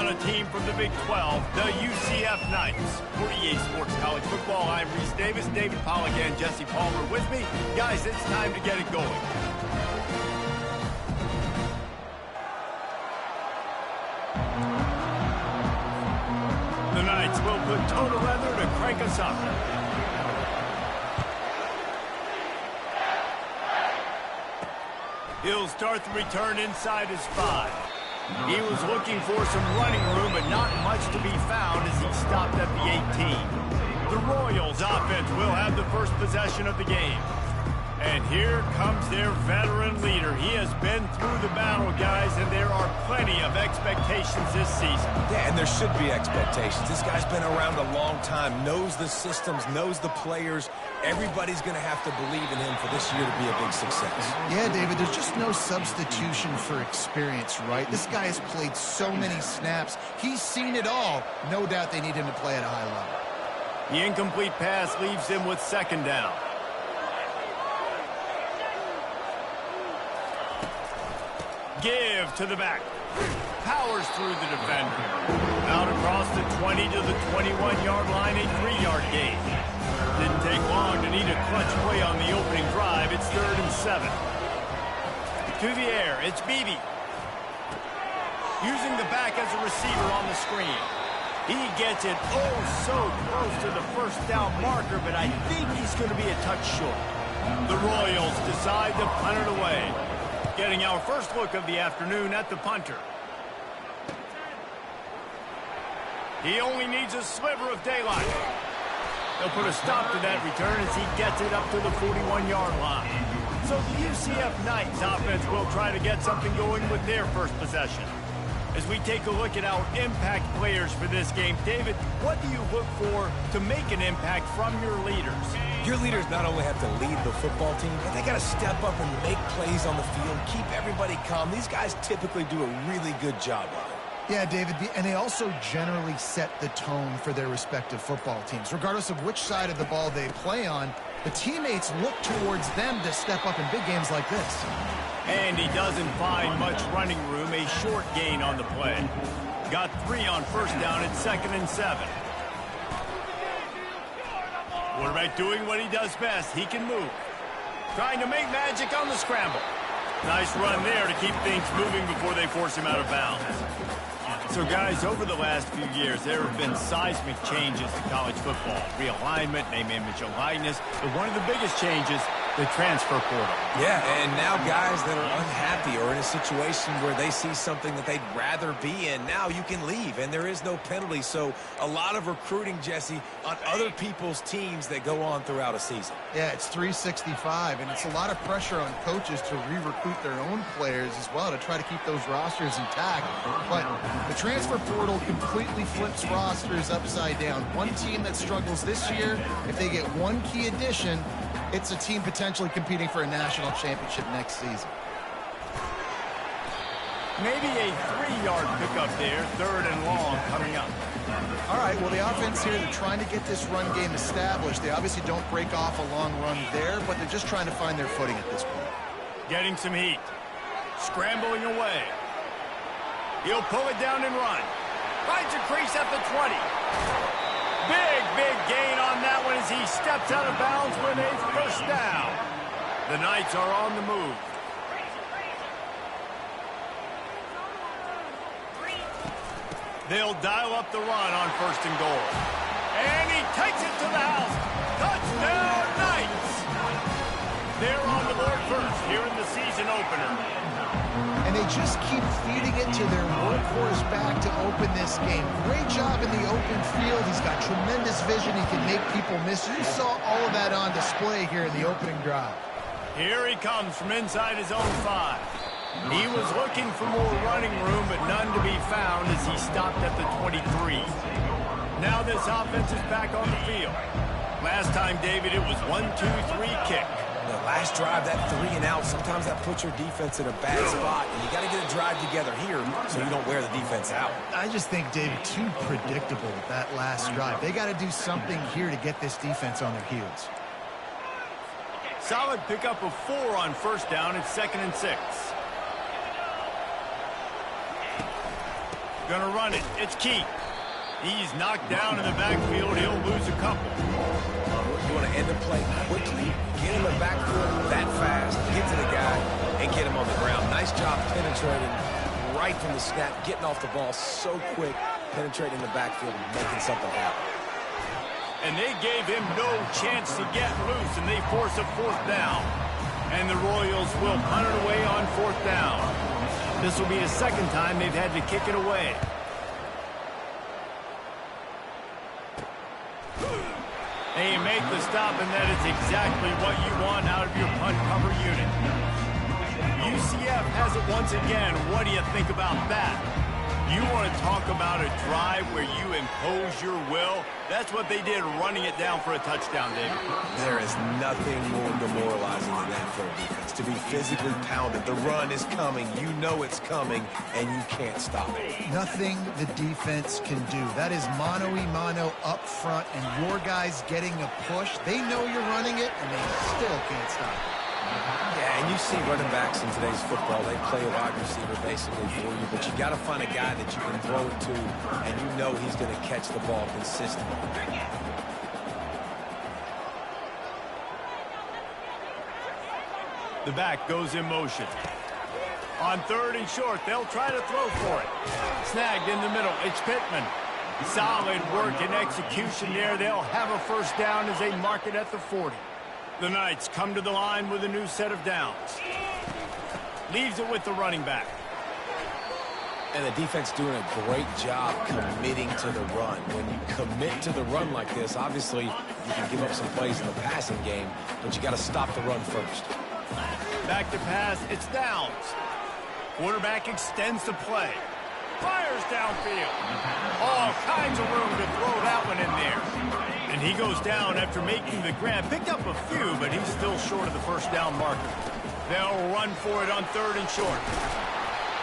on a team from the Big 12, the UCF Knights. For EA Sports College Football, I'm Reese Davis, David Pollock, and Jesse Palmer with me. Guys, it's time to get it going. The Knights will put total leather to crank us up. He'll start the return inside his 5. He was looking for some running room, but not much to be found as he stopped at the 18. The Royals offense will have the first possession of the game. And here comes their veteran leader. He has been through the battle, guys, and there are plenty of expectations this season. Yeah, and there should be expectations. This guy's been around a long time, knows the systems, knows the players. Everybody's going to have to believe in him for this year to be a big success. Yeah, David, there's just no substitution for experience, right? This guy has played so many snaps. He's seen it all. No doubt they need him to play at a high level. The incomplete pass leaves him with second down. Give to the back. Powers through the defender. Out across the 20 to the 21-yard line, a 3-yard gain. Didn't take long to need a clutch play on the opening drive. It's 3rd and 7. To the air, it's Beebe. Using the back as a receiver on the screen. He gets it so close to the first down marker, but I think he's going to be a touch short. The Royals decide to punt it away. Getting our first look of the afternoon at the punter. He only needs a sliver of daylight. They'll put a stop to that return as he gets it up to the 41-yard line. So the UCF Knights offense will try to get something going with their first possession. As we take a look at our impact players for this game, David, what do you look for to make an impact from your leaders? Your leaders not only have to lead the football team, but they got to step up and make plays on the field, keep everybody calm. These guys typically do a really good job of it. Yeah, David, and they also generally set the tone for their respective football teams. Regardless of which side of the ball they play on, the teammates look towards them to step up in big games like this. And he doesn't find much running room, a short gain on the play. Got 3 on first down at 2nd and 7. Quarterback doing what he does best. He can move. Trying to make magic on the scramble. Nice run there to keep things moving before they force him out of bounds. So, guys, over the last few years, there have been seismic changes to college football. Realignment, name, image, and likeness. But one of the biggest changes, the transfer portal. Yeah, and now guys that are unhappy or in a situation where they see something that they'd rather be in, now you can leave, and there is no penalty. So a lot of recruiting, Jesse, on other people's teams that go on throughout a season. Yeah, it's 365, and it's a lot of pressure on coaches to re-recruit their own players as well to try to keep those rosters intact. But the transfer portal completely flips rosters upside down. One team that struggles this year, if they get one key addition, it's a team potentially competing for a national championship next season. Maybe a 3-yard pickup there, 3rd and long coming up. All right, well, the offense here, they're trying to get this run game established. They obviously don't break off a long run there, but they're just trying to find their footing at this point. Getting some heat. Scrambling away. He'll pull it down and run. Finds a crease at the 20. Big gain on that one as he steps out of bounds with a first down. The Knights are on the move. They'll dial up the run on 1st and goal. And he takes it to the house. Touchdown, Knights! They're on the board first here in the season opener. And they just keep feeding it to their workhorse back to open this game. Great job in the open field. He's got tremendous vision. He can make people miss. You saw all of that on display here in the opening drive. Here he comes from inside his own 5. He was looking for more running room, but none to be found as he stopped at the 23. Now this offense is back on the field. Last time, David, it was 1-2-3 kick. The last drive, that 3 and out, sometimes that puts your defense in a bad spot, and you got to get a drive together here so you don't wear the defense out. I just think, David, too predictable that last drive. They got to do something here to get this defense on their heels. Solid pickup of 4 on first down. It's 2nd and 6. Gonna run it. It's Keith. He's knocked down in the backfield. He'll lose a couple. You want to end the play quickly, get him in the backfield that fast, get to the guy, and get him on the ground. Nice job penetrating right from the snap, getting off the ball so quick, penetrating the backfield and making something happen. And they gave him no chance to get loose, and they force a 4th down. And the Royals will punt it away on 4th down. This will be the 2nd time they've had to kick it away. And you make the stop, and that is exactly what you want out of your punt cover unit. UCF has it once again. What do you think about that? You want to talk about a drive where you impose your will? That's what they did, running it down for a touchdown, David. There is nothing more demoralizing than that for a defense. To be physically pounded, the run is coming, you know it's coming, and you can't stop it. Nothing the defense can do. That is mano-a-mano up front, and your guys getting a push. They know you're running it, and they still can't stop it. Yeah, and you see running backs in today's football, they play a wide receiver basically for you, but you got to find a guy that you can throw it to, and you know he's going to catch the ball consistently. The back goes in motion. On 3rd and short, they'll try to throw for it. Snagged in the middle, it's Pittman. Solid work and execution there. They'll have a 1st down as they mark it at the 40. The Knights come to the line with a new set of downs. Leaves it with the running back. And the defense doing a great job committing to the run. When you commit to the run like this, obviously you can give up some plays in the passing game, but you got to stop the run first. Back to pass, it's Downs. Quarterback extends the play. Fires downfield. All kinds of room to throw that one in there. And he goes down after making the grab. Picked up a few, but he's still short of the 1st down marker. They'll run for it on 3rd and short.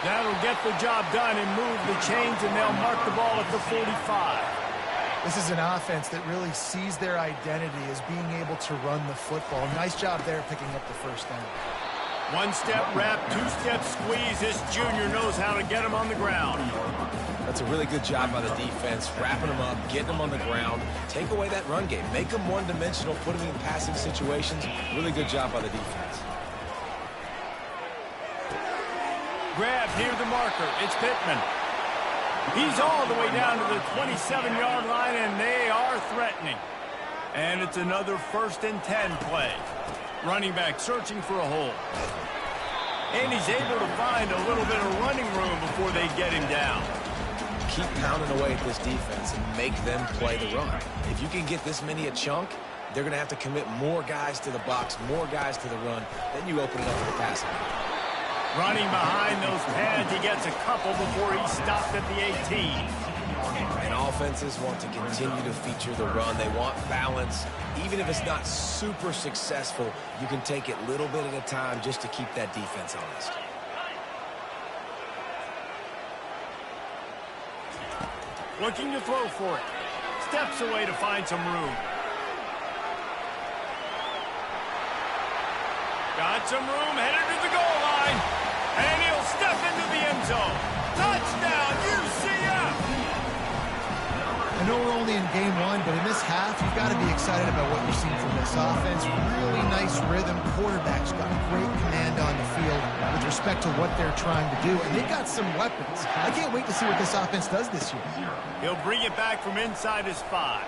That'll get the job done and move the chains, and they'll mark the ball at the 45. This is an offense that really sees their identity as being able to run the football. Nice job there picking up the 1st down. 1-step wrap, 2-step squeeze. This junior knows how to get him on the ground. That's a really good job by the defense, wrapping them up, getting them on the ground, take away that run game, make them one-dimensional, put them in passing situations. Really good job by the defense. Grab near the marker. It's Pittman. He's all the way down to the 27-yard line, and they are threatening. And it's another 1st and 10 play. Running back searching for a hole. And he's able to find a little bit of running room before they get him down. Keep pounding away at this defense and make them play the run. If you can get this many a chunk, they're going to have to commit more guys to the box, more guys to the run. Then you open it up for the passing. Running behind those pads, he gets a couple before he's stopped at the 18. And offenses want to continue to feature the run. They want balance. Even if it's not super successful, you can take it little bit at a time just to keep that defense honest. Looking to throw for it. Steps away to find some room. Got some room, headed to the goal line. And he'll step into the end zone. Touchdown, UCF! I know we're only in game 1, but in this half, you've got to be excited about what you're seeing from this offense. Really nice rhythm. Quarterback's got great command on the field with respect to what they're trying to do. And they've got some weapons. I can't wait to see what this offense does this year. He'll bring it back from inside his 5.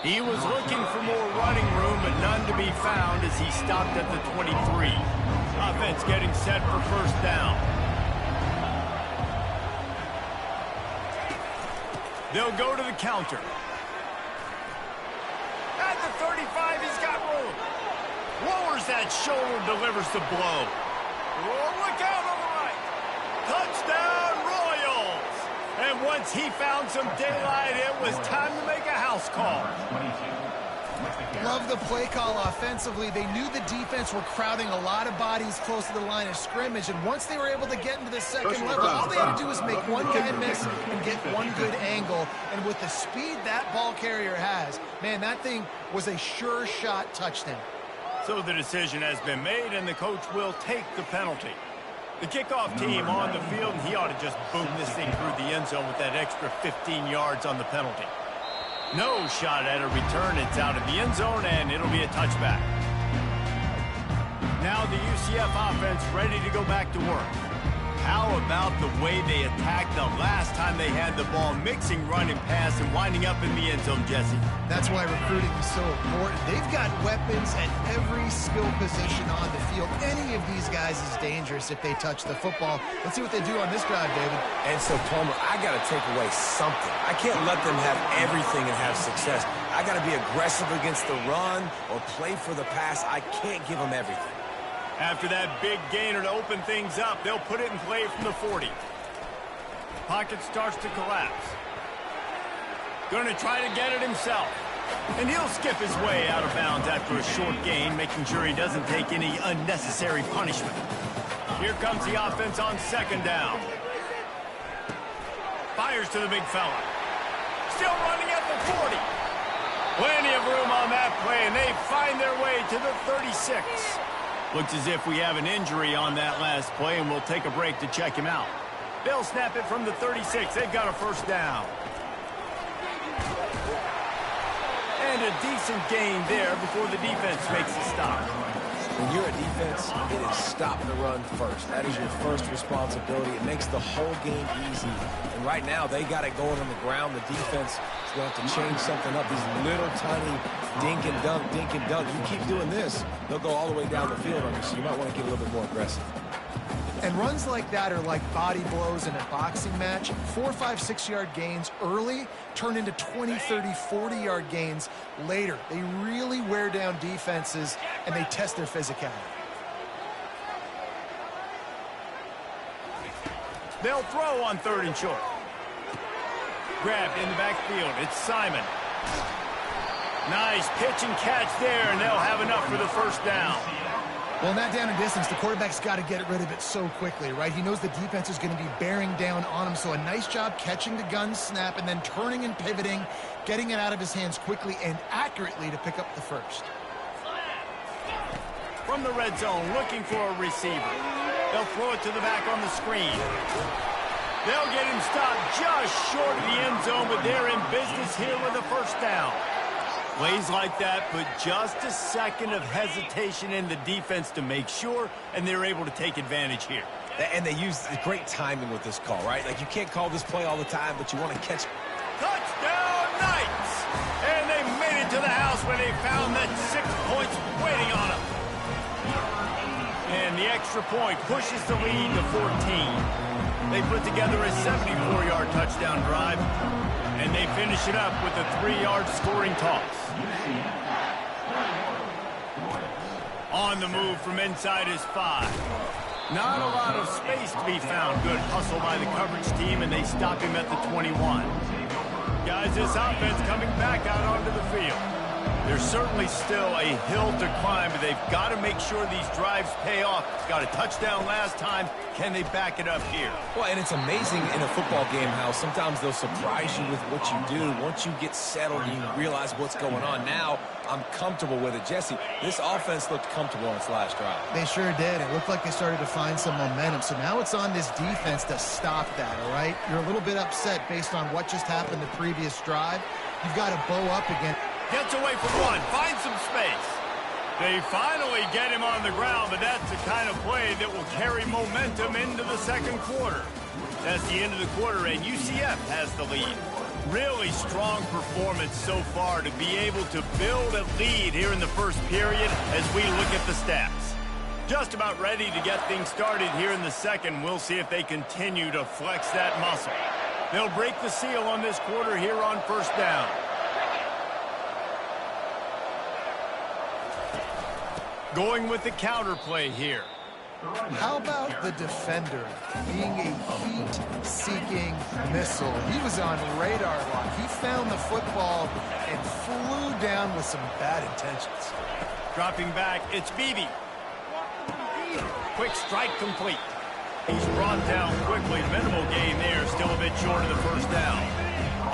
He was looking for more running room, but none to be found as he stopped at the 23. Offense getting set for 1st down. They'll go to the counter. At the 35, he's got room. Lowers that shoulder, delivers the blow. Oh, look out on the right. Touchdown, Royals. And once he found some daylight, it was time to make a house call. Love the play call offensively. They knew the defense were crowding a lot of bodies close to the line of scrimmage, and once they were able to get into the 2nd level, all they had to do was make one guy miss and get one good angle. And with the speed that ball carrier has, man, that thing was a sure shot touchdown. So the decision has been made, and the coach will take the penalty. The kickoff team on the field, and he ought to just boom this thing through the end zone with that extra 15 yards on the penalty. No shot at a return. It's out of the end zone, and it'll be a touchback. Now the UCF offense ready to go back to work. How about the way they attacked the last time they had the ball, mixing run and pass and winding up in the end zone, Jesse? That's why recruiting is so important. They've got weapons at every skill position on the field. Any of these guys is dangerous if they touch the football. Let's see what they do on this drive, David. And so, Palmer, I got to take away something. I can't let them have everything and have success. I got to be aggressive against the run or play for the pass. I can't give them everything. After that big gainer to open things up, they'll put it in play from the 40. Pocket starts to collapse. Going to try to get it himself. And he'll skip his way out of bounds after a short gain, making sure he doesn't take any unnecessary punishment. Here comes the offense on second down. Fires to the big fella. Still running at the 40. Plenty of room on that play, and they find their way to the 36. Looks as if we have an injury on that last play, and we'll take a break to check him out. They'll snap it from the 36. They've got a first down. And a decent gain there before the defense makes a stop. When you're a defense, it is stop the run first. That is your first responsibility. It makes the whole game easy. And right now, they got it going on the ground. The defense is going to have to change something up. These little tiny dink and dunk, dink and dunk. You keep doing this, they'll go all the way down the field on you, so you might want to get a little bit more aggressive. And runs like that are like body blows in a boxing match. 4, 5, 6-yard gains early turn into 20, 30, 40-yard gains later. They really wear down defenses, and they test their physicality. They'll throw on third and short. Grabbed in the backfield. It's Simon. Nice pitch and catch there, and they'll have enough for the first down. Well, in that down and distance, the quarterback's got to get rid of it so quickly, right? He knows the defense is going to be bearing down on him, so a nice job catching the gun snap and then turning and pivoting, getting it out of his hands quickly and accurately to pick up the first. From the red zone, looking for a receiver. They'll throw it to the back on the screen. They'll get him stopped just short of the end zone, but they're in business here with a first down. Plays like that put just a second of hesitation in the defense to make sure, and they're able to take advantage here. And they use great timing with this call, right? Like, you can't call this play all the time, but you want to catch. Touchdown, Knights! And they made it to the house where they found that 6 points waiting on them. And the extra point pushes the lead to 14. They put together a 74-yard touchdown drive, and they finish it up with a 3-yard scoring toss. On the move from inside is 5. Not a lot of space to be found. Good hustle by the coverage team, and they stop him at the 21. Guys, this offense coming back out onto the field. There's certainly still a hill to climb, but they've got to make sure these drives pay off. Got a touchdown last time. Can they back it up here? Well, and it's amazing in a football game how sometimes they'll surprise you with what you do. Once you get settled and you realize what's going on, now I'm comfortable with it. Jesse, this offense looked comfortable on its last drive. They sure did. It looked like they started to find some momentum. So now it's on this defense to stop that, all right? You're a little bit upset based on what just happened the previous drive. You've got to bow up again. Gets away from one, finds some space. They finally get him on the ground, but that's the kind of play that will carry momentum into the second quarter. That's the end of the quarter, and UCF has the lead. Really strong performance so far to be able to build a lead here in the first period as we look at the stats. Just about ready to get things started here in the second. We'll see if they continue to flex that muscle. They'll break the seal on this quarter here on first down. Going with the counter play here. How about the defender being a heat-seeking missile? He was on radar lock. He found the football and flew down with some bad intentions. Dropping back, it's Beebe. Quick strike complete. He's brought down quickly. Minimal gain there, still a bit short of the first down.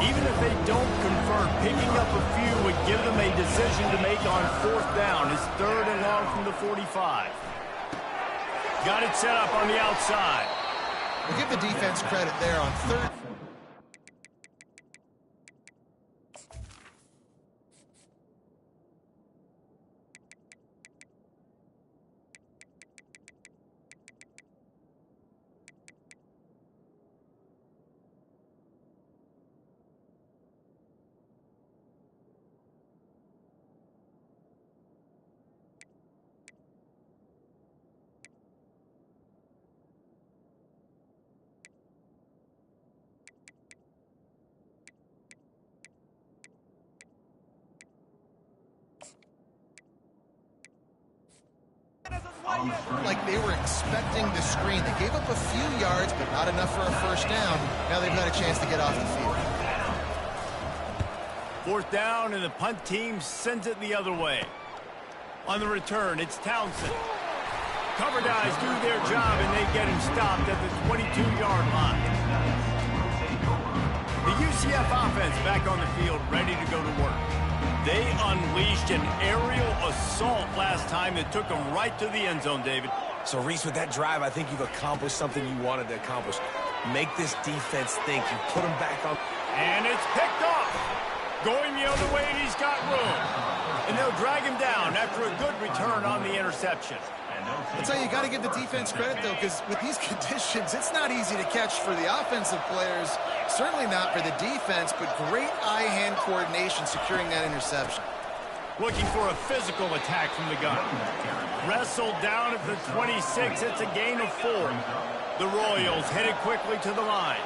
Even if they don't convert, picking up a few would give them a decision to make on fourth down. It's third and long from the 45. Got it set up on the outside. We'll give the defense credit there on third. Like they were expecting the screen. They gave up a few yards, but not enough for a first down. Now they've got a chance to get off the field. Fourth down, and the punt team sends it the other way. On the return, it's Townsend. Cover guys do their job, and they get him stopped at the 22-yard line. The UCF offense back on the field, ready to go to work. They unleashed an aerial assault last time that took them right to the end zone, David. So, Reese, with that drive, I think you've accomplished something you wanted to accomplish. Make this defense think. You put them back on. And it's picked off. Going the other way, and he's got room. And they'll drag him down after a good return on the interception. I'll tell you, you got to give the defense credit, though, because with these conditions, it's not easy to catch for the offensive players. Certainly not for the defense, but great eye-hand coordination securing that interception. Looking for a physical attack from the gun. Wrestled down at the 26. It's a gain of 4. The Royals headed quickly to the line.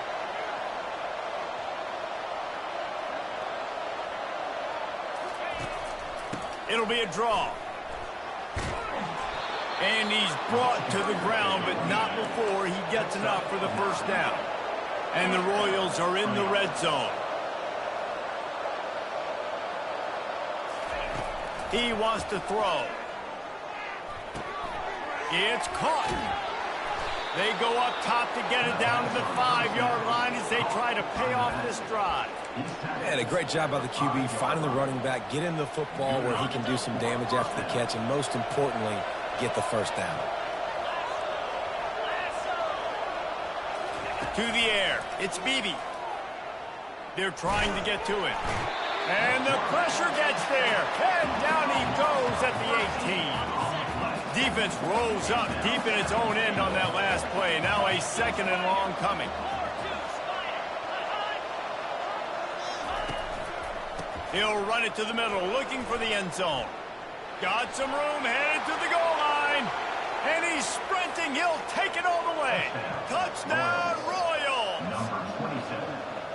It'll be a draw. And he's brought to the ground, but not before he gets enough for the first down. And the Royals are in the red zone. He wants to throw. It's caught. They go up top to get it down to the 5-yard line as they try to pay off this drive. Man, a great job by the QB, finding the running back, get him the football where he can do some damage after the catch, and most importantly, get the first down. To the air, it's Beebe. They're trying to get to it. And the pressure gets there. And down he goes at the 18. Defense rolls up deep in its own end on that last play. Now a second and long coming. He'll run it to the middle, looking for the end zone. Got some room, headed to the goal line. And he's sprinting. He'll take it all the way. Touchdown, Royals!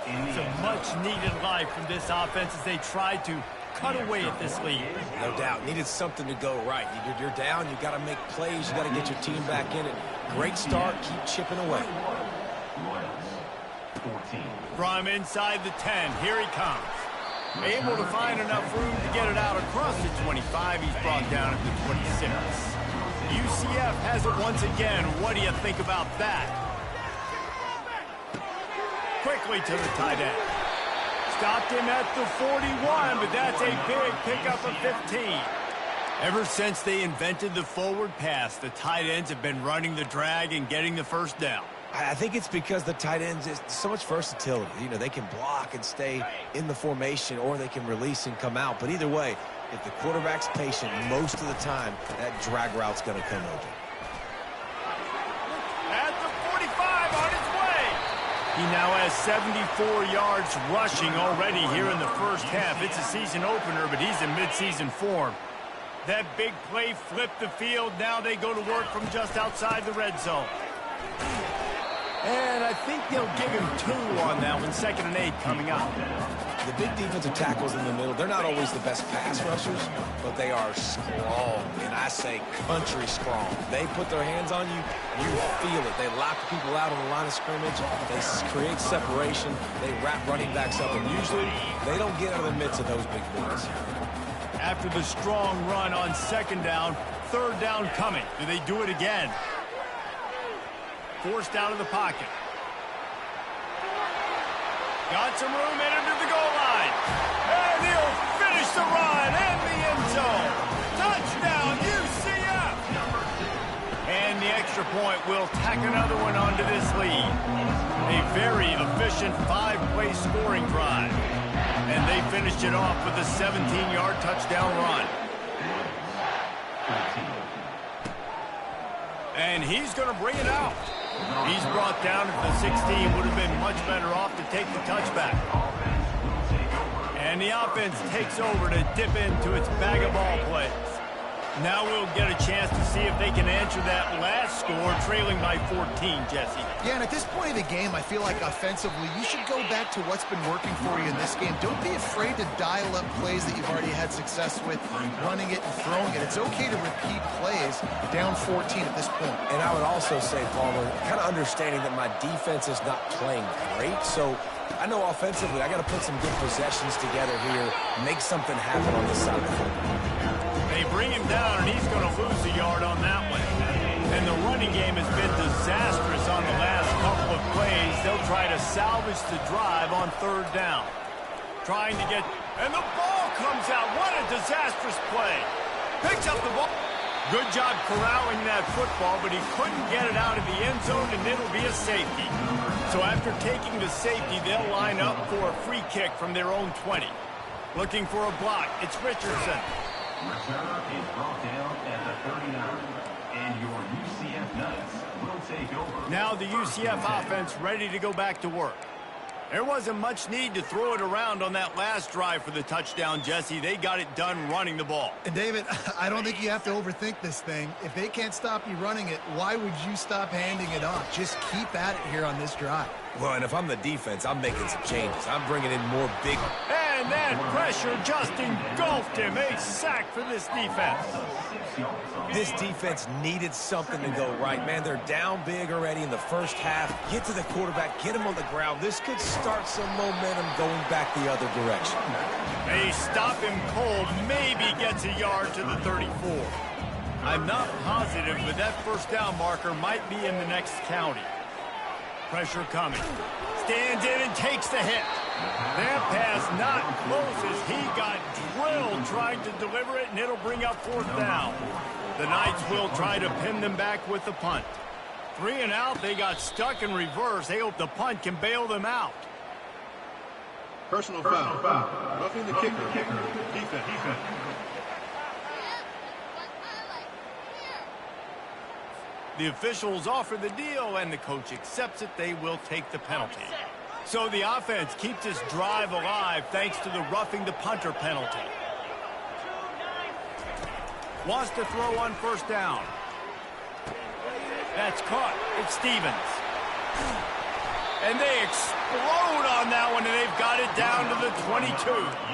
It's a much-needed life from this offense as they try to cut away at this lead. No doubt. Needed something to go right. You're down. You got to make plays. You got to get your team back in it. Great start. Keep chipping away. From inside the 10, here he comes. Able to find enough room to get it out across the 25. He's brought down at the 26. UCF has it once again. What do you think about that? Quickly to the tight end. Stopped him at the 41, but that's a big pickup of 15. Ever since they invented the forward pass, the tight ends have been running the drag and getting the first down. I think it's because the tight ends is so much versatility. You know, they can block and stay in the formation, or they can release and come out. But either way, if the quarterback's patient, most of the time, that drag route's going to come open. At the 45, on his way. He now has 74 yards rushing already here in the first half. It's a season opener, but he's in midseason form. That big play flipped the field. Now they go to work from just outside the red zone. And I think they'll give him 2 on that one. 2nd and 8 coming up. The big defensive tackles in the middle, they're not always the best pass rushers, but they are strong, and I say country strong. They put their hands on you, you feel it. They lock people out on the line of scrimmage. They create separation. They wrap running backs up, and usually they don't get out of the midst of those big boys. After the strong run on 2nd down, 3rd down coming. Do they do it again? Forced out of the pocket. Got some room headed to the goal line. And he'll finish the run in the end zone. Touchdown, UCF! And the extra extra point will tack another one onto this lead. A very efficient 5-play scoring drive. And they finished it off with a 17-yard touchdown run. And he's going to bring it out. He's brought down at the 16. Would have been much better off to take the touchback. And the offense takes over to dip into its bag of ball plays. Now we'll get a chance to see if they can answer that last score, trailing by 14, Jesse. Yeah, and at this point of the game, I feel like offensively, you should go back to what's been working for you in this game. Don't be afraid to dial up plays that you've already had success with, running it and throwing it. It's okay to repeat plays down 14 at this point. And I would also say, Palmer, kind of understanding that my defense is not playing great, so I know offensively I got to put some good possessions together here, make something happen on this side of the football. They bring him down, and he's going to lose a yard on that one. And the running game has been disastrous on the last couple of plays. They'll try to salvage the drive on 3rd down. Trying to get... And the ball comes out. What a disastrous play. Picks up the ball. Good job corralling that football, but he couldn't get it out of the end zone, and it'll be a safety. So after taking the safety, they'll line up for a free kick from their own 20. Looking for a block. It's Richardson. Return is brought down at the 39, and your UCF Knights will take over. Now the UCF offense ready to go back to work. There wasn't much need to throw it around on that last drive for the touchdown, Jesse. They got it done running the ball. And David, I don't think you have to overthink this thing. If they can't stop you running it, why would you stop handing it off? Just keep at it here on this drive. Well, and if I'm the defense, I'm making some changes. I'm bringing in more big... And that pressure just engulfed him. A sack for this defense. This defense needed something to go right. Man, they're down big already in the first half. Get to the quarterback, get him on the ground. This could start some momentum going back the other direction. They stop him cold, maybe gets a yard to the 34. I'm not positive, but that first down marker might be in the next county. Pressure coming. Stands in and takes the hit. That pass not close as he got drilled trying to deliver it, and it'll bring up 4th down. The Knights will try to pin them back with the punt. 3 and out, they got stuck in reverse. They hope the punt can bail them out. Personal foul. Roughing the kicker. Defense. The officials offer the deal, and the coach accepts it. They will take the penalty. So the offense keeps this drive alive thanks to the roughing the punter penalty. Wants to throw on 1st down. That's caught. It's Stevens. And they explode on that one, and they've got it down to the 22.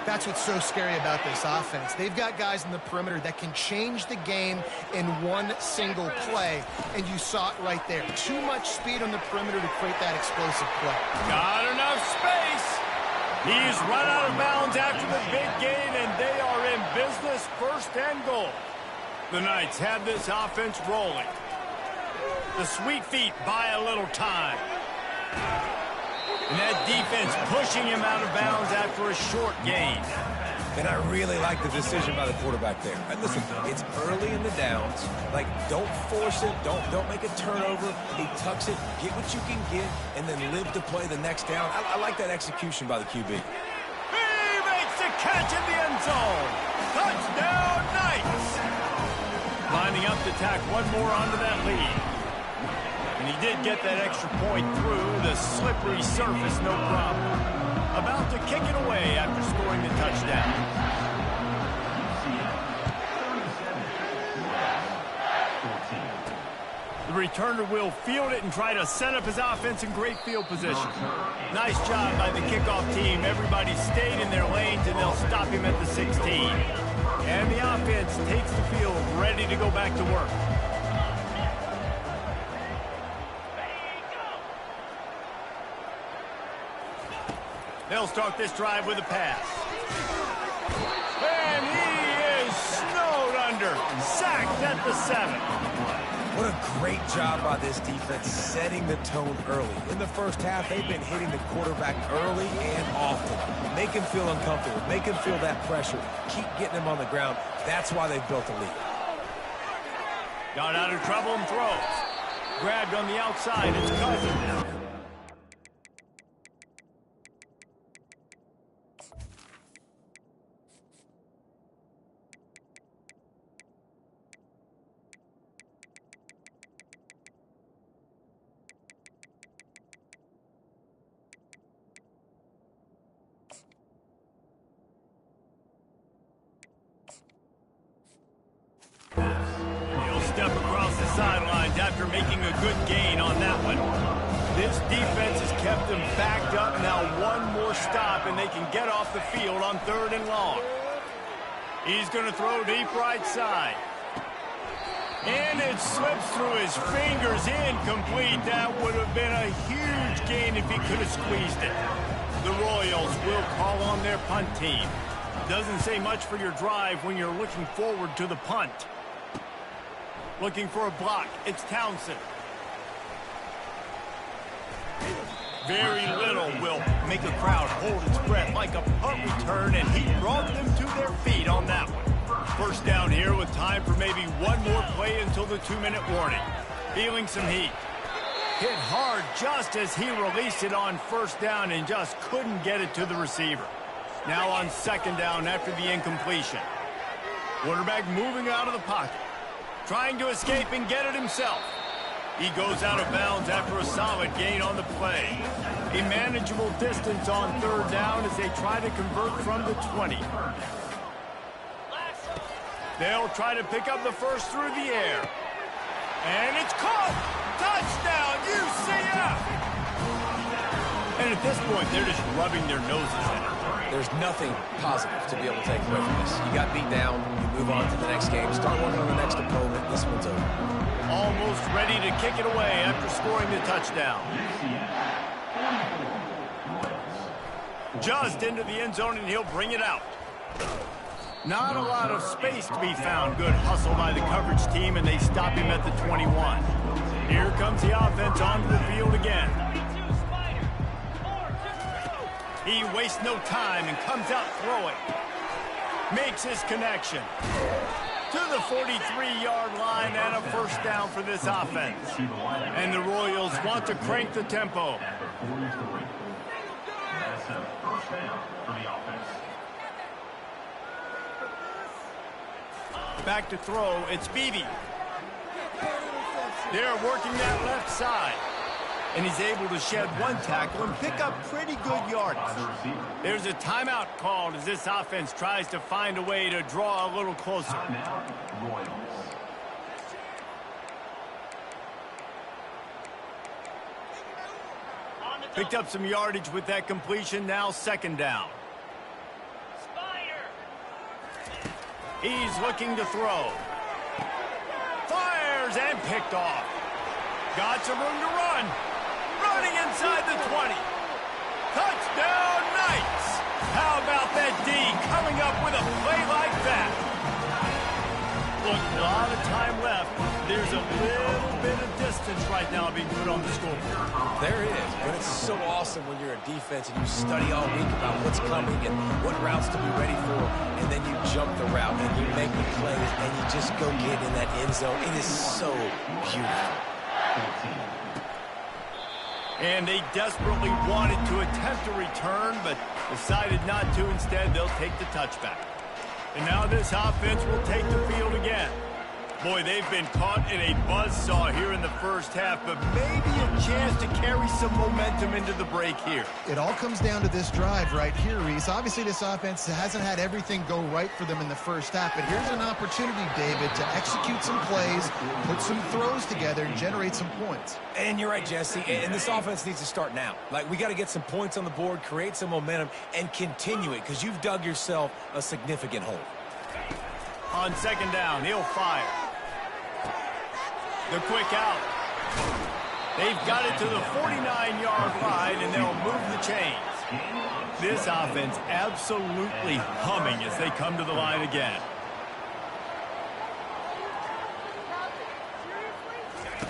That's what's so scary about this offense. They've got guys in the perimeter that can change the game in one single play, and you saw it right there. Too much speed on the perimeter to create that explosive play. Got enough space. He's run out of bounds after the big gain, and they are in business, 1st and goal. The Knights have this offense rolling. The Sweet Feet buy a little time. And that defense pushing him out of bounds after a short gain. And I really like the decision by the quarterback there. And listen, it's early in the downs. Like, don't force it. Don't make a turnover. He tucks it, get what you can get, and then live to play the next down. I like that execution by the QB. He makes the catch in the end zone. Touchdown, Knights. Lining up to tack one more onto that lead. And he did get that extra point through the slippery surface, no problem. About to kick it away after scoring the touchdown. The returner will field it and try to set up his offense in great field position. Nice job by the kickoff team. Everybody stayed in their lanes, and they'll stop him at the 16. And the offense takes the field, ready to go back to work. They'll start this drive with a pass. And he is snowed under. Sacked at the 7. What a great job by this defense setting the tone early. In the first half, they've been hitting the quarterback early and often. Make him feel uncomfortable. Make him feel that pressure. Keep getting him on the ground. That's why they've built a lead. Got out of trouble and throws. Grabbed on the outside. It's Cousins. He'll step across the sidelines after making a good gain on that one. This defense has kept them backed up. Now one more stop, and they can get off the field on 3rd and long. He's going to throw deep right side. And it slips through his fingers, incomplete. That would have been a huge gain if he could have squeezed it. The Royals will call on their punt team. Doesn't say much for your drive when you're looking forward to the punt. Looking for a block. It's Townsend. Very little will make a crowd hold its breath like a punt return, and he brought them to their feet on that one. First down here with time for maybe one more play until the 2-minute warning. Feeling some heat. Hit hard just as he released it on first down and just couldn't get it to the receiver. Now on 2nd down after the incompletion. Quarterback moving out of the pocket. Trying to escape and get it himself. He goes out of bounds after a solid gain on the play. A manageable distance on 3rd down as they try to convert from the 20. They'll try to pick up the first through the air. And it's caught! Touchdown, UCF! And at this point, they're just rubbing their noses in it. There's nothing positive to be able to take away from this. You got beat down, you move on to the next game, start working on the next opponent. This one's over. Almost ready to kick it away after scoring the touchdown. Just into the end zone, and he'll bring it out. Not a lot of space to be found. Good hustle by the coverage team, and they stop him at the 21. Here comes the offense onto the field again. He wastes no time and comes out throwing. Makes his connection. To the 43-yard line and a first down for this offense. And the Royals want to crank the tempo. That's a first down for the offense. Back to throw, it's Beebe. They're working that left side. And he's able to shed one tackle and pick up pretty good yards. There's a timeout called as this offense tries to find a way to draw a little closer. Royals. Picked up some yardage with that completion, now 2nd down. He's looking to throw. Fires and picked off. Got some room to run. Running inside the 20. Touchdown, Knights! How about that D coming up with a play like that? Look, a lot of time left. There's a little bit of distance right now being put on the scoreboard. There is, but it's so awesome when you're a defense and you study all week about what's coming and what routes to be ready for, and then you jump the route and you make the plays and you just go get in that end zone. It is so beautiful. And they desperately wanted to attempt a return, but decided not to. Instead, they'll take the touchback. And now this offense will take the field again. Boy, they've been caught in a buzzsaw here in the first half, but maybe a chance to carry some momentum into the break here. It all comes down to this drive right here, Reese. Obviously, this offense hasn't had everything go right for them in the first half, but here's an opportunity, David, to execute some plays, put some throws together, and generate some points. And you're right, Jesse, and this offense needs to start now. Like, we got to get some points on the board, create some momentum, and continue it, because you've dug yourself a significant hole. On 2nd down, he'll fire. The quick out. They've got it to the 49-yard line, and they'll move the chains. This offense absolutely humming as they come to the line again.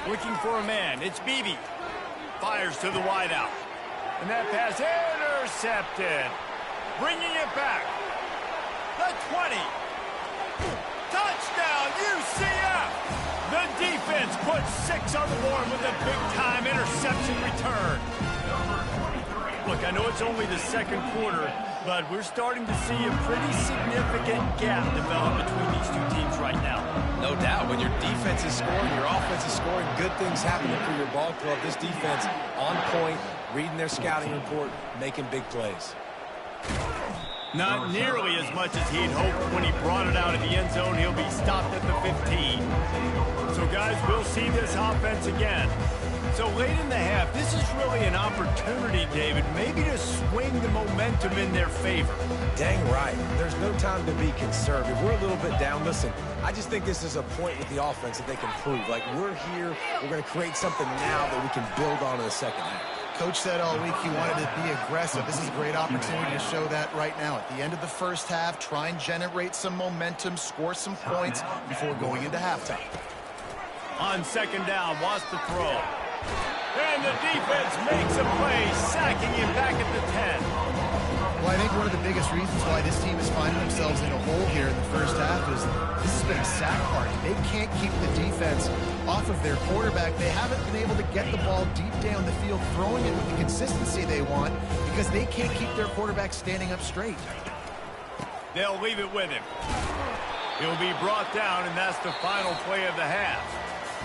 Looking for a man. It's Beebe. Fires to the wideout. And that pass intercepted. Bringing it back. The 20. Touchdown, UCF! The defense puts 6 on the board with a big-time interception return. Look, I know it's only the second quarter, but we're starting to see a pretty significant gap develop between these two teams right now. No doubt. When your defense is scoring, your offense is scoring, good things happening for your ball club. This defense on point, reading their scouting report, making big plays. Not nearly as much as he'd hoped when he brought it out of the end zone. He'll be stopped at the 15. So, guys, we'll see this offense again. So late in the half, this is really an opportunity, David, maybe to swing the momentum in their favor. Dang right. There's no time to be conservative. We're a little bit down. Listen, I just think this is a point with the offense that they can prove. Like, we're here, we're going to create something now that we can build on in the second half. Coach said all week he wanted to be aggressive. This is a great opportunity to show that right now. At the end of the first half, try and generate some momentum, score some points before going into halftime. On second down, wants to throw. And the defense makes a play, sacking him back at the 10. Well, I think one of the biggest reasons why this team is finding themselves in a hole here in the first half is this has been a sack party. They can't keep the defense off of their quarterback. They haven't been able to get the ball deep down the field, throwing it with the consistency they want because they can't keep their quarterback standing up straight. They'll leave it with him. He'll be brought down, and that's the final play of the half.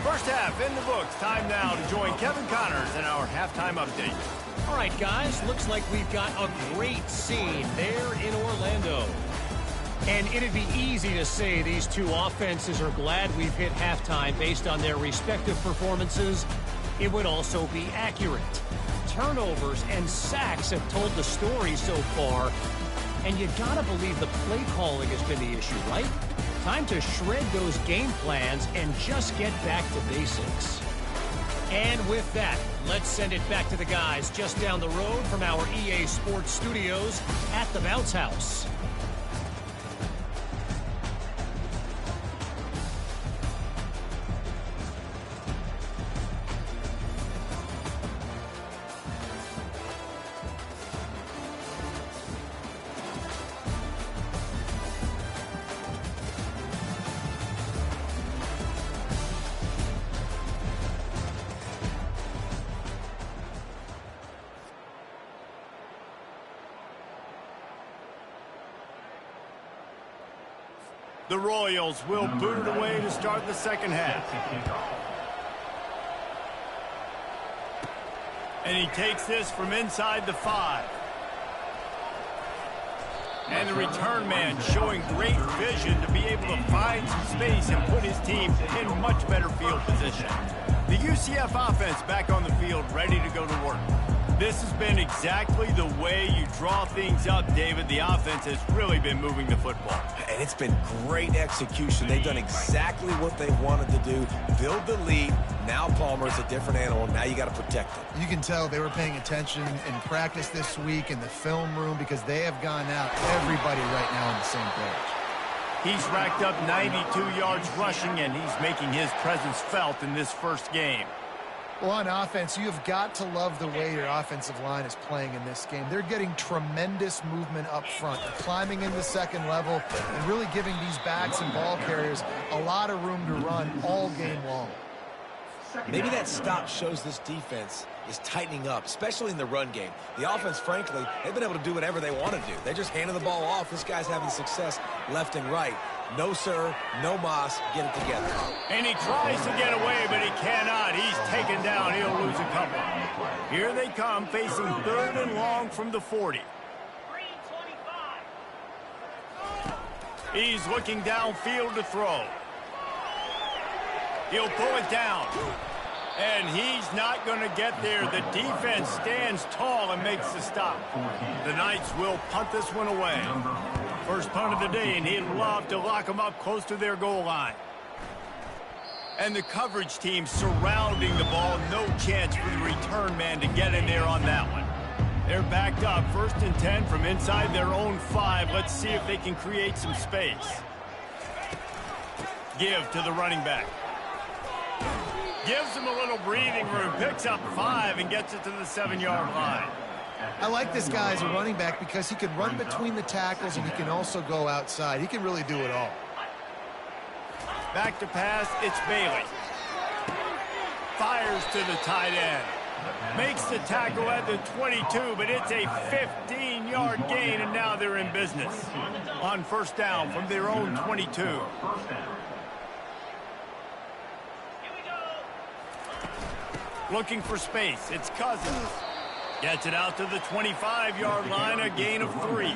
First half in the books. Time now to join Kevin Connors in our halftime update. All right, guys, looks like we've got a great scene there in Orlando. And it'd be easy to say these two offenses are glad we've hit halftime based on their respective performances. It would also be accurate. Turnovers and sacks have told the story so far. And you gotta believe the play calling has been the issue, right? Time to shred those game plans and just get back to basics. And with that, let's send it back to the guys just down the road from our EA Sports Studios at the Bounce House. The Royals will boot it away to start the second half. And he takes this from inside the 5. And the return man showing great vision to be able to find some space and put his team in much better field position. The UCF offense back on the field, ready to go to work. This has been exactly the way you draw things up, David. The offense has really been moving the football. And it's been great execution. They've done exactly what they wanted to do. Build the lead. Now Palmer's a different animal. Now you got to protect him. You can tell they were paying attention in practice this week in the film room because they have gone out, everybody right now on the same page. He's racked up 92 yards rushing, and he's making his presence felt in this first game. Well, on offense, you have got to love the way your offensive line is playing in this game. They're getting tremendous movement up front. They're climbing in the second level and really giving these backs and ball carriers a lot of room to run all game long. Maybe that stop shows this defense is tightening up, especially in the run game. The offense, frankly, they've been able to do whatever they want to do. They're just handing the ball off. This guy's having success left and right. No, sir. No, Moss. Get it together. And he tries to get away, but he cannot. He's taken down. He'll lose a couple. Here they come, facing 3rd and long from the 40. He's looking downfield to throw. He'll pull it down. And he's not going to get there. The defense stands tall and makes the stop. The Knights will punt this one away. First punt of the day, and he'd love to lock them up close to their goal line. And the coverage team surrounding the ball. No chance for the return man to get in there on that one. They're backed up. 1st and 10 from inside their own 5. Let's see if they can create some space. Give to the running back. Gives him a little breathing room. Picks up 5 and gets it to the 7-yard line. I like this guy as a running back because he can run between the tackles and he can also go outside. He can really do it all. Back to pass, it's Bailey. Fires to the tight end. Makes the tackle at the 22, but it's a 15-yard gain, and now they're in business. On first down from their own 22. Looking for space, it's Cousins. Gets it out to the 25-yard line, a gain of 3.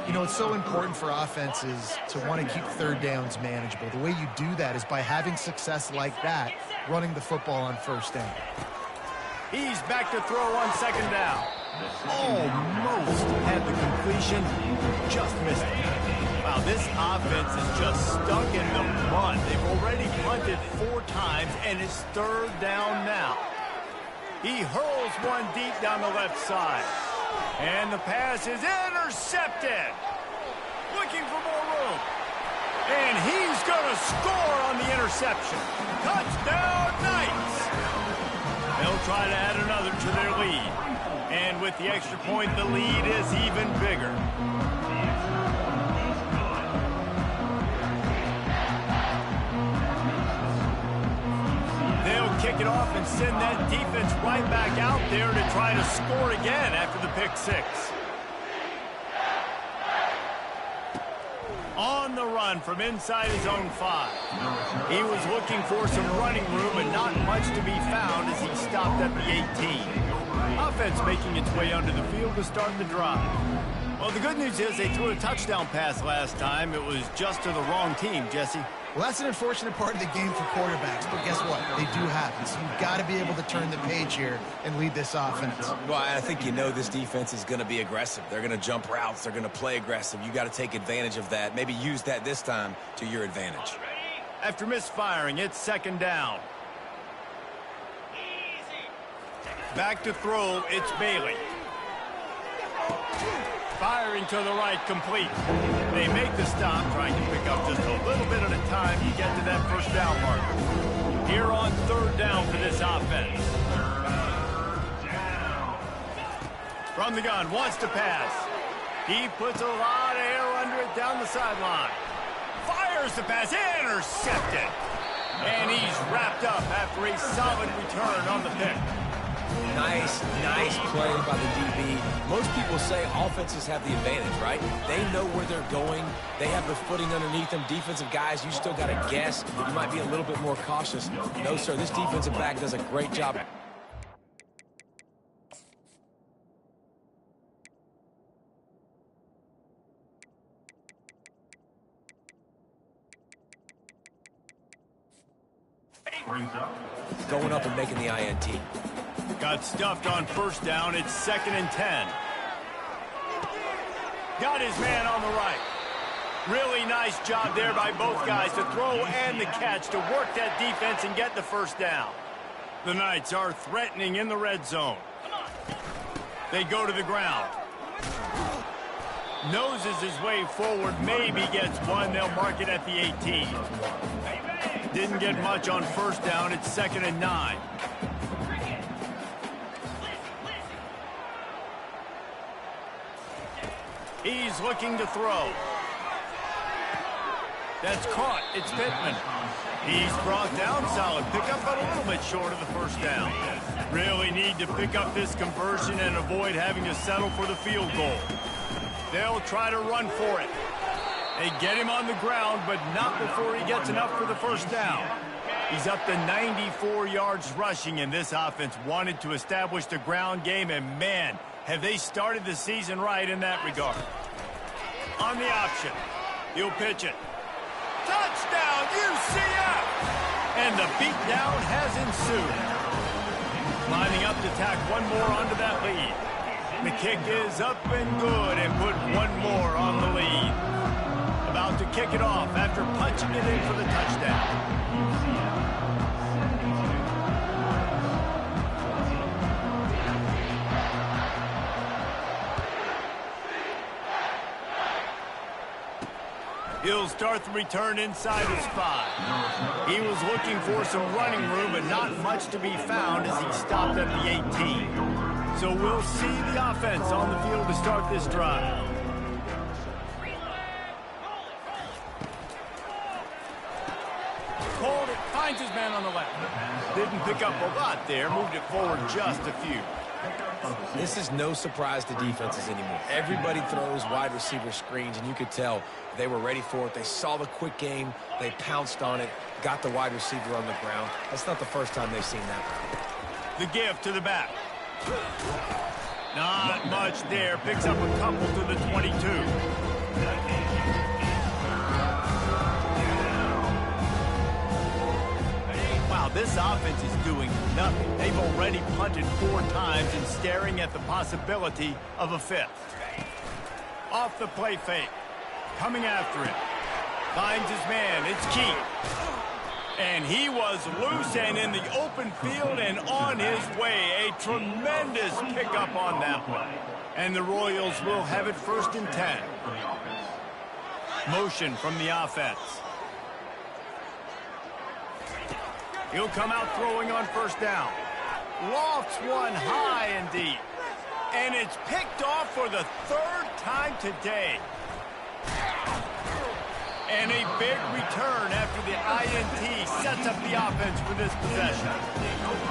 You know, it's so important for offenses to want to keep third downs manageable. The way you do that is by having success like that, running the football on first down. He's back to throw on second down. Almost had the completion, just missed it. Wow, this offense is just stuck in the mud. They've already punted 4 times, and it's third down now. He hurls one deep down the left side. And the pass is intercepted. Looking for more room. And he's going to score on the interception. Touchdown, Knights! They'll try to add another to their lead. And with the extra point, the lead is even bigger. They'll kick it off and send that defense right back out there to try to score again after the pick 6. On the run from inside his own 5. He was looking for some running room and not much to be found as he stopped at the 18. Offense making its way onto the field to start the drive. Well, the good news is they threw a touchdown pass last time. It was just to the wrong team, Jesse. Well, that's an unfortunate part of the game for quarterbacks, but guess what? They do happen. So you've got to be able to turn the page here and lead this offense. Well, I think you know this defense is going to be aggressive. They're going to jump routes. They're going to play aggressive. You got to take advantage of that. Maybe use that this time to your advantage. After misfiring, it's second down. Back to throw, it's Bailey. Firing to the right, complete. They make the stop, trying to pick up just a little bit at a time to get to that first down mark. Here on third down for this offense. From the gun, wants to pass. He puts a lot of air under it down the sideline. Fires the pass, intercepted. And he's wrapped up after a solid return on the pick. Nice play by the DB. Most people say offenses have the advantage, right? They know where they're going. They have the footing underneath them. Defensive guys, you still got to guess. You might be a little bit more cautious. No, sir, this defensive back does a great job. Going up and making the INT. Got stuffed on first down. It's 2nd and 10. Got his man on the right. Really nice job there by both guys to throw and the catch to work that defense and get the first down. The Knights are threatening in the red zone. They go to the ground. Noses his way forward, maybe gets one. They'll mark it at the 18. Didn't get much on first down. It's 2nd and 9. He's looking to throw. That's caught. It's Pittman. He's brought down solid. Pick up but a little bit short of the first down. Really need to pick up this conversion and avoid having to settle for the field goal. They'll try to run for it. They get him on the ground, but not before he gets enough for the first down. He's up to 94 yards rushing, and this offense wanted to establish the ground game, and man, have they started the season right in that regard. On the option, he'll pitch it. Touchdown, UCF! And the beatdown has ensued. Lining up to tack one more onto that lead. The kick is up and good and put one more on the lead. About to kick it off after punching it in for the touchdown. He'll start the return inside his 5. He was looking for some running room, but not much to be found as he stopped at the 18. So we'll see the offense on the field to start this drive. Finds his man on the left. Didn't pick up a lot there. Moved it forward just a few. This is no surprise to defenses anymore. Everybody throws wide receiver screens, and you could tell they were ready for it. They saw the quick game. They pounced on it, got the wide receiver on the ground. That's not the first time they've seen that. The give to the back. Not much there. Picks up a couple to the 22. Wow, this offense is doing nothing. They've already punted 4 times and staring at the possibility of a 5th. Off the play fake. Coming after it. Finds his man. It's Key. And he was loose and in the open field and on his way. A tremendous pickup on that one. And the Royals will have it 1st and 10. Motion from the offense. He'll come out throwing on 1st down. Lofts one high and deep. And it's picked off for the 3rd time today. And a big return after the INT sets up the offense for this possession.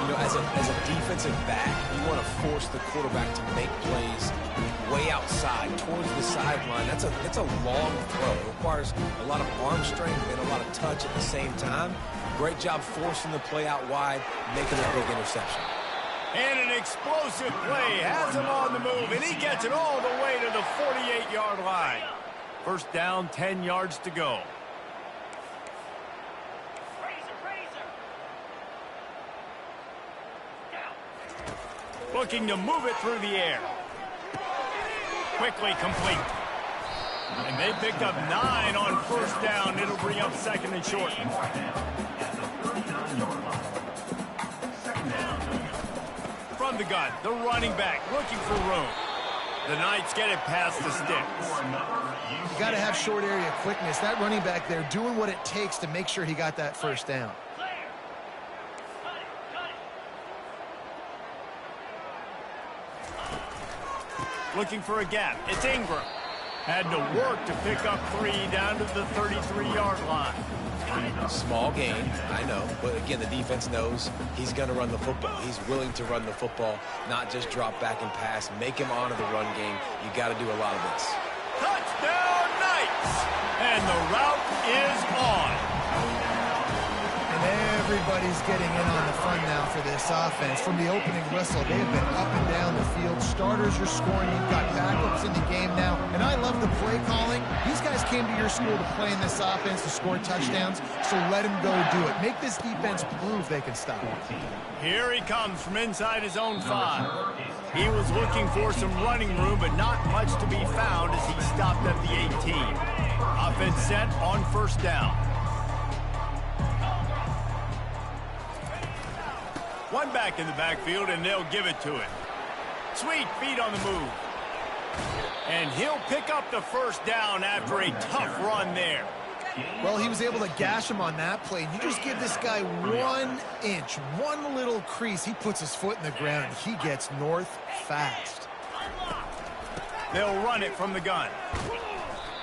You know, as a defensive back, you want to force the quarterback to make plays way outside, towards the sideline. That's a long throw. It requires a lot of arm strength and a lot of touch at the same time. Great job forcing the play out wide, making a big interception. And an explosive play has him on the move, and he gets it all the way to the 48-yard line. 1st down, 10 yards to go. Looking to move it through the air. Quickly complete. And they picked up 9 on 1st down. It'll bring up 2nd and short. From the gun, the running back looking for room. The Knights get it past the sticks. You got to have short area quickness. That running back there doing what it takes to make sure he got that 1st down. Looking for a gap. It's Ingram. Had to work to pick up 3 down to the 33-yard line. Small gain, I know, but again, the defense knows he's going to run the football. He's willing to run the football, not just drop back and pass, make him honor the run game. You got to do a lot of this. Touchdown, Knights! And the route is on. And everybody's getting in on the fun now for this offense. From the opening whistle, they've been up and down the field. Starters are scoring. You've got backups in the game now. And I love the play calling. These guys came to your school to play in this offense to score touchdowns, so let them go do it. Make this defense prove they can stop it. Here he comes from inside his own 5. He was looking for some running room, but not much to be found as he stopped at the 18. Offense set on 1st down. One back in the backfield, and they'll give it to him. Sweet feet on the move. And he'll pick up the 1st down after a tough run there. Well, he was able to gash him on that play. You just give this guy 1 inch, one little crease. He puts his foot in the ground, and he gets north fast. They'll run it from the gun.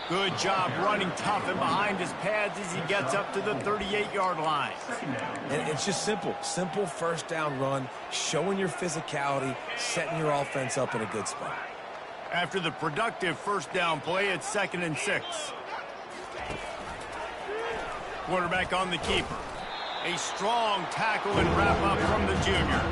Good job running tough and behind his pads as he gets up to the 38-yard line. And it's just simple 1st down run, showing your physicality, setting your offense up in a good spot. After the productive 1st down play, it's 2nd and 6. Quarterback on the keeper. A strong tackle and wrap-up from the junior.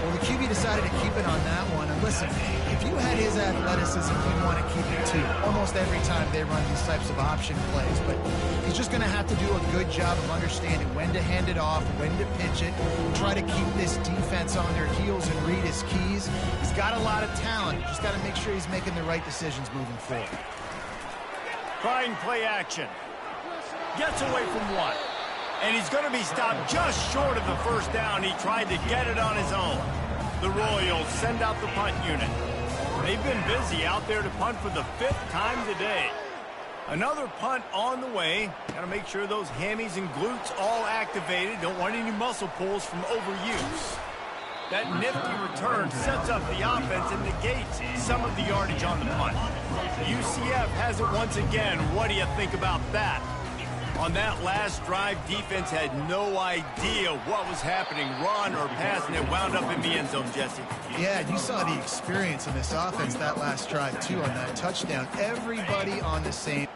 Well, the QB decided to keep it on that one. And listen, if you had his athleticism, you'd want to keep it too. Almost every time they run these types of option plays. But he's just going to have to do a good job of understanding when to hand it off, when to pitch it, try to keep this defense on their heels and read his keys. He's got a lot of talent. Just got to make sure he's making the right decisions moving forward. Trying play action. Gets away from 1. And he's going to be stopped just short of the 1st down. He tried to get it on his own. The Royals send out the punt unit. They've been busy out there to punt for the 5th time today. Another punt on the way. Got to make sure those hammies and glutes all activated. Don't want any muscle pulls from overuse. That nifty return sets up the offense and negates some of the yardage on the punt. UCF has it once again. What do you think about that? On that last drive, defense had no idea what was happening, run or pass, and it wound up in the end zone, Jesse. Yeah, and you saw the experience in this offense that last drive, too, on that touchdown. Everybody on the same.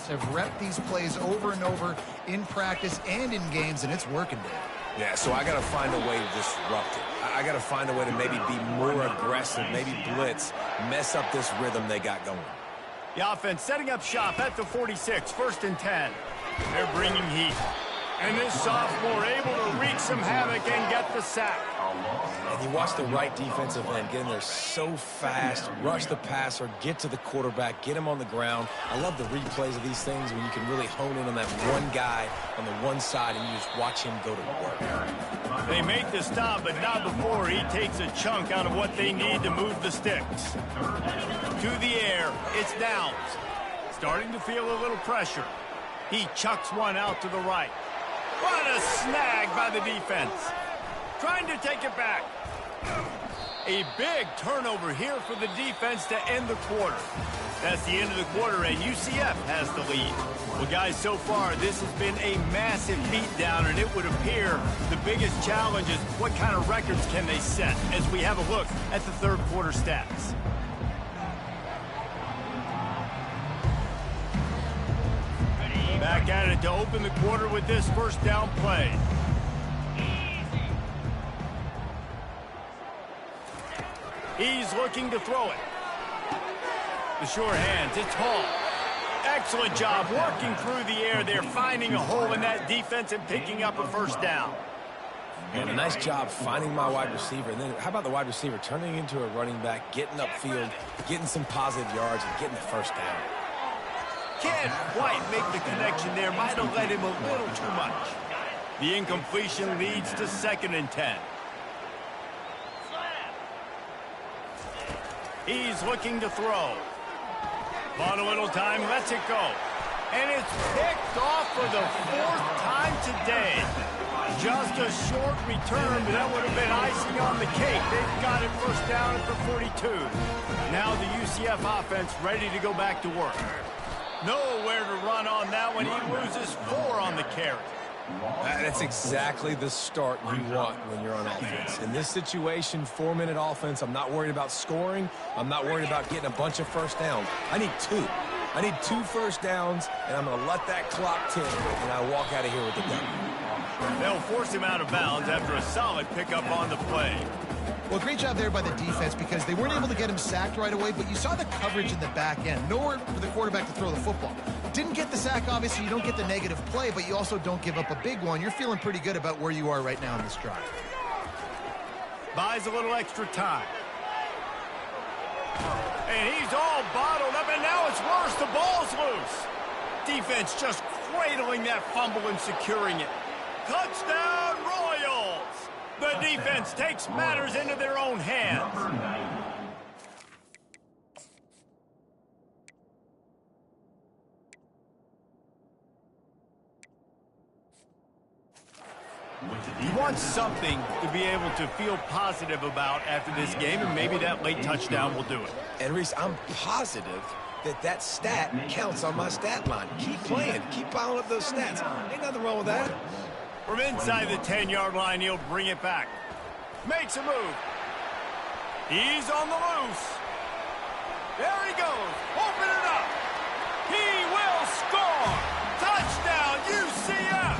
Have repped these plays over and over in practice and in games, and it's working, Dave. Yeah, so I got to find a way to disrupt it. I got to find a way to maybe be more aggressive, maybe blitz, mess up this rhythm they got going. The offense setting up shop at the 46, 1st and 10. They're bringing heat. And this sophomore able to wreak some havoc and get the sack. And you watch the right defensive end get in there so fast, rush the passer, get to the quarterback, get him on the ground. I love the replays of these things when you can really hone in on that one guy on the one side and you just watch him go to work. They make the stop, but not before he takes a chunk out of what they need to move the sticks. To the air, it's Downs. Starting to feel a little pressure. He chucks one out to the right. What a snag by the defense. Trying to take it back. A big turnover here for the defense to end the quarter. That's the end of the quarter, and UCF has the lead. Well, guys, so far, this has been a massive beatdown, and it would appear the biggest challenge is what kind of records can they set as we have a look at the third quarter stats. Back at it to open the quarter with this first down play. He's looking to throw it. The sure hands, it's Hall. Excellent job working through the air there, finding a hole in that defense and picking up a first down. And a nice job finding my wide receiver. And then how about the wide receiver turning into a running back, getting upfield, getting some positive yards, and getting the first down. Can't quite make the connection there. Might have led him a little too much. The incompletion leads to 2nd and 10. He's looking to throw. Bought a little time, lets it go. And it's picked off for the 4th time today. Just a short return, but that would have been icing on the cake. They've got it first down at the 42. Now the UCF offense ready to go back to work. Nowhere to run on that one. He loses 4 on the carry. That's exactly the start you want when you're on offense. In this situation, 4-minute offense, I'm not worried about scoring. I'm not worried about getting a bunch of first downs. I need 2. I need 2 first downs, and I'm going to let that clock tick, and I walk out of here with the W. They'll force him out of bounds after a solid pickup on the play. Well, great job there by the defense because they weren't able to get him sacked right away, but you saw the coverage in the back end. Nowhere for the quarterback to throw the football. Didn't get the sack, obviously. You don't get the negative play, but you also don't give up a big one. You're feeling pretty good about where you are right now in this drive. Buys a little extra time. And he's all bottled up, and now it's worse. The ball's loose. Defense just cradling that fumble and securing it. Touchdown, Royals! The defense takes matters into their own hands. You want something to be able to feel positive about after this game, and maybe that late touchdown will do it. And, Reese, I'm positive that stat counts on my stat line. Keep playing. Keep piling up those stats. Ain't nothing wrong with that. From inside the 10-yard line, he'll bring it back. Makes a move. He's on the loose. There he goes. Open it up. He will score. Touchdown, UCF.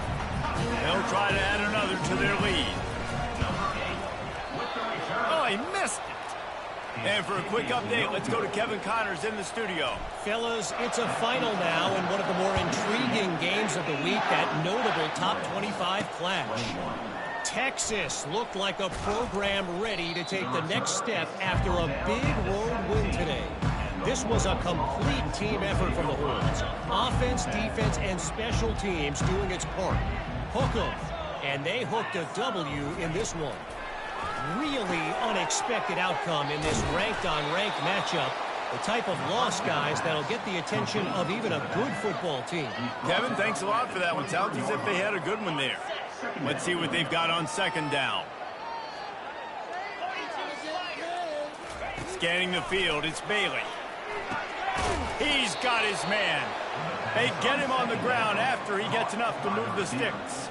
They'll try to add another to their lead. Oh, he missed it. And for a quick update, let's go to Kevin Connors in the studio. Fellas, it's a final now in one of the more intriguing games of the week, that notable top 25 clash. Texas looked like a program ready to take the next step after a big road win today. This was a complete team effort from the Horns. Offense, defense, and special teams doing its part. Hook 'em, and they hooked a W in this one. Really unexpected outcome in this ranked-on-ranked matchup. The type of loss, guys, that'll get the attention of even a good football team. Kevin, thanks a lot for that one. Sounds as if they had a good one there. Let's see what they've got on second down. Scanning the field, it's Bailey. He's got his man. They get him on the ground after he gets enough to move the sticks.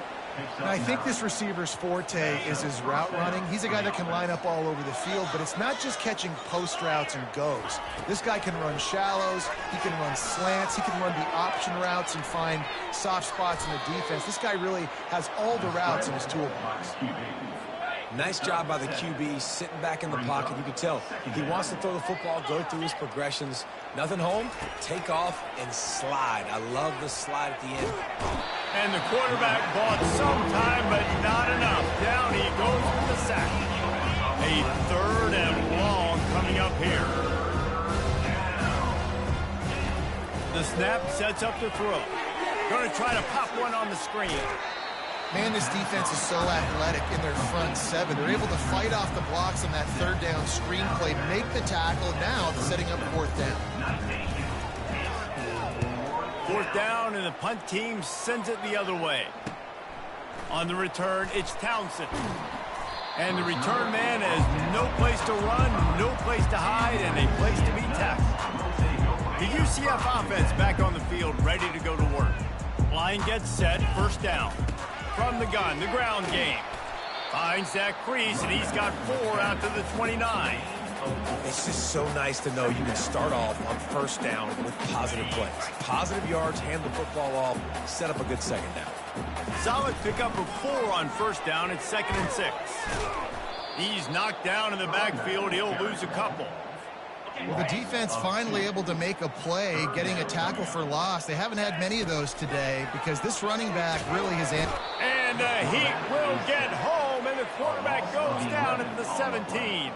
And I think this receiver's forte is his route running. He's a guy that can line up all over the field, but it's not just catching post routes and goes. This guy can run shallows, he can run slants, he can run the option routes and find soft spots in the defense. This guy really has all the routes in his toolbox. Nice job by the QB, sitting back in the pocket. You can tell he wants to throw the football, go through his progressions. Nothing home, take off, and slide. I love the slide at the end. And the quarterback bought some time, but not enough. Down he goes with the sack. A 3rd and long coming up here. The snap sets up the throw. Going to try to pop one on the screen. Man, this defense is so athletic in their front 7. They're able to fight off the blocks on that 3rd down screen play, make the tackle. Now it's setting up 4th down. 4th down, and the punt team sends it the other way. On the return, it's Townsend. And the return man has no place to run, no place to hide, and a place to be tackled. The UCF offense back on the field, ready to go to work. Line gets set, 1st down. From the gun, the ground game. Finds that crease, and he's got 4 out to the 29. It's just so nice to know you can start off on 1st down with positive plays. Positive yards, hand the football off, set up a good 2nd down. Solid pickup of 4 on 1st down. It's 2nd and 6. He's knocked down in the backfield. He'll lose a couple. Well, the defense finally able to make a play, getting a tackle for loss. They haven't had many of those today because this running back really has... And the Heat will get home, and the quarterback goes down at the 17.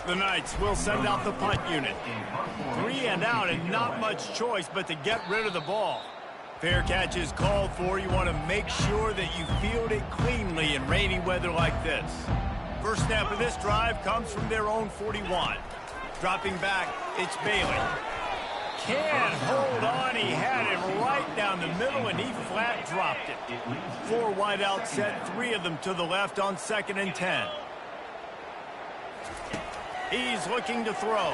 The Knights will send out the punt unit. 3 and out, and not much choice but to get rid of the ball. Fair catch is called for. You want to make sure that you field it cleanly in rainy weather like this. First snap of this drive comes from their own 41. Dropping back, it's Bailey. Can't hold on. He had it right down the middle, and he flat dropped it. 4 wide out set, 3 of them to the left on 2nd and 10. He's looking to throw.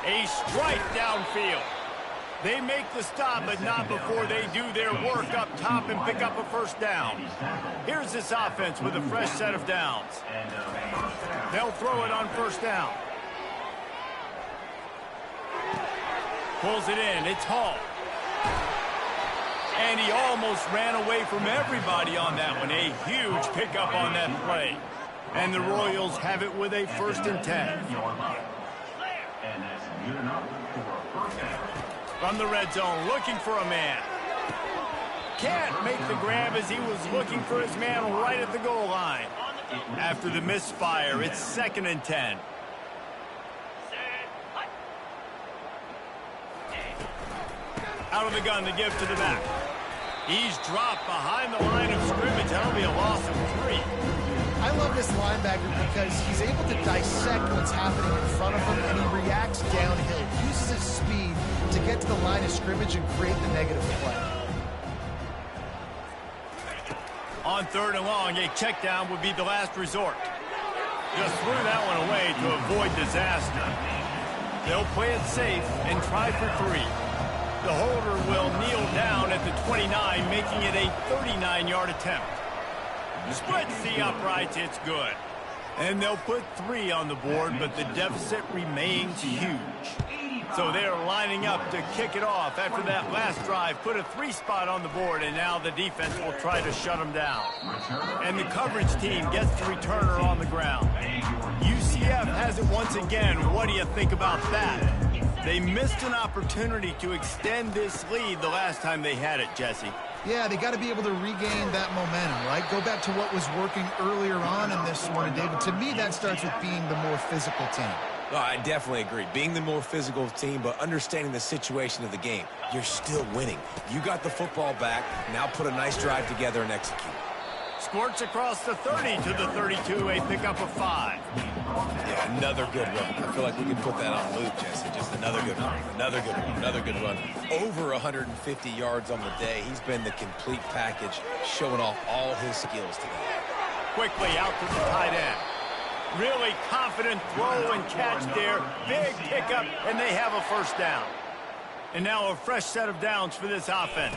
A strike downfield. They make the stop, but not before they do their work up top and pick up a 1st down. Here's this offense with a fresh set of downs. They'll throw it on 1st down. Pulls it in. It's Hall. And he almost ran away from everybody on that one. A huge pickup on that play. And the Royals have it with a 1st and 10. From the red zone, looking for a man. Can't make the grab as he was looking for his man right at the goal line. After the misfire, it's 2nd and 10. Out of the gun to give to the back. He's dropped behind the line of scrimmage. That'll be a loss of 3. I love this linebacker because he's able to dissect what's happening in front of him, and he reacts downhill. He uses his speed to get to the line of scrimmage and create the negative play. On 3rd and long, a check down would be the last resort. Just threw that one away to avoid disaster. They'll play it safe and try for 3. The holder will kneel down at the 29, making it a 39-yard attempt. Splits the uprights, it's good. And they'll put 3 on the board, but the deficit remains huge. So they're lining up to kick it off after that last drive. Put a 3 spot on the board, and now the defense will try to shut them down. And the coverage team gets the returner on the ground. UCF has it once again. What do you think about that? They missed an opportunity to extend this lead the last time they had it, Jesse. Yeah, they got to be able to regain that momentum, right? Go back to what was working earlier on in this one, David. To me, that starts with being the more physical team. No, I definitely agree. Being the more physical team, but understanding the situation of the game. You're still winning. You got the football back. Now put a nice drive together and execute. Squirts across the 30 to the 32, a pickup of 5. Yeah, another good run. I feel like we can put that on loop, Jesse. Just another good run, another good run, another good run. Over 150 yards on the day. He's been the complete package, showing off all his skills today. Quickly out to the tight end. Really confident throw and catch there. Big pickup, and they have a first down. And now a fresh set of downs for this offense.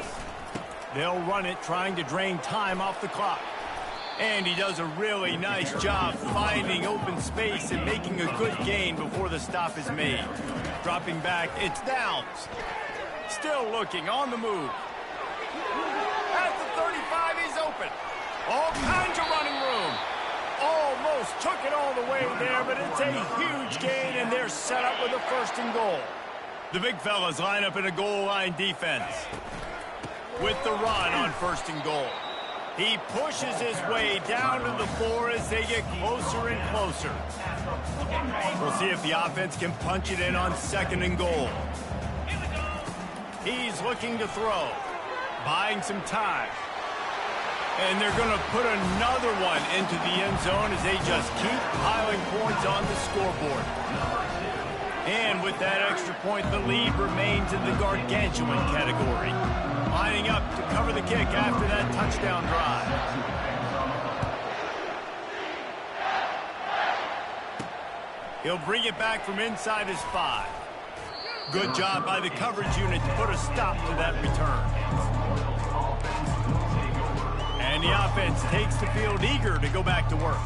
They'll run it, trying to drain time off the clock. And he does a really nice job finding open space and making a good gain before the stop is made. Dropping back, it's downs. Still looking, on the move. At the 35, he's open. All kinds of running room. Almost took it all the way there, but it's a huge gain, and they're set up with a first and goal. The big fellas line up in a goal line defense. With the run on first and goal. He pushes his way down to the floor as they get closer and closer. We'll see if the offense can punch it in on second and goal. He's looking to throw. Buying some time. And they're going to put another one into the end zone as they just keep piling points on the scoreboard. And with that extra point, the lead remains in the gargantuan category. Lining up to cover the kick after that touchdown drive. He'll bring it back from inside his 5. Good job by the coverage unit to put a stop to that return. And the offense takes the field eager to go back to work.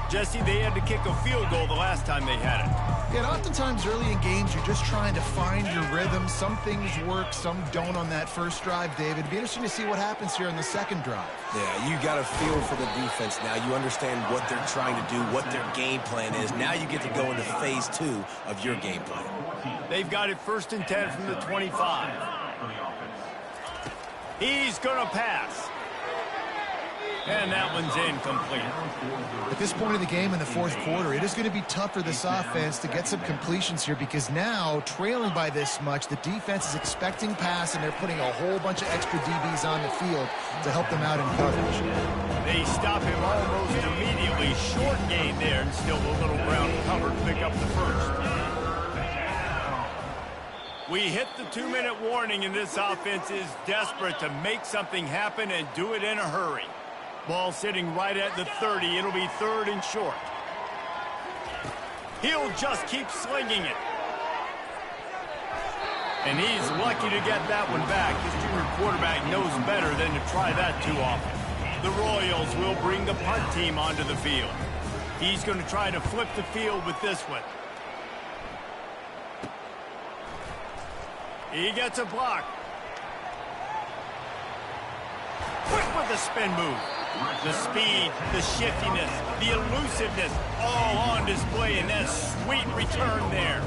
Jesse, they had to kick a field goal the last time they had it. Yeah, and oftentimes early in games, you're just trying to find your rhythm. Some things work, some don't on that first drive, David. It'd be interesting to see what happens here on the second drive. Yeah, you got a feel for the defense now. You understand what they're trying to do, what their game plan is. Now you get to go into phase 2 of your game plan. They've got it 1st and 10 from the 25. He's going to pass. And that one's incomplete. At this point of the game in the fourth quarter, it is going to be tough for this offense to get some completions here because now, trailing by this much, the defense is expecting pass, and they're putting a whole bunch of extra DBs on the field to help them out in coverage. They stop him almost immediately. Short gain there, and still a little ground cover to pick up the first. We hit the 2-minute warning, and this offense is desperate to make something happen and do it in a hurry. Ball sitting right at the 30. It'll be 3rd and short. He'll just keep slinging it. And he's lucky to get that one back. His junior quarterback knows better than to try that too often. The Royals will bring the punt team onto the field. He's going to try to flip the field with this one. He gets a block. Quick with the spin move. The speed, the shiftiness, the elusiveness, all on display in that sweet return there.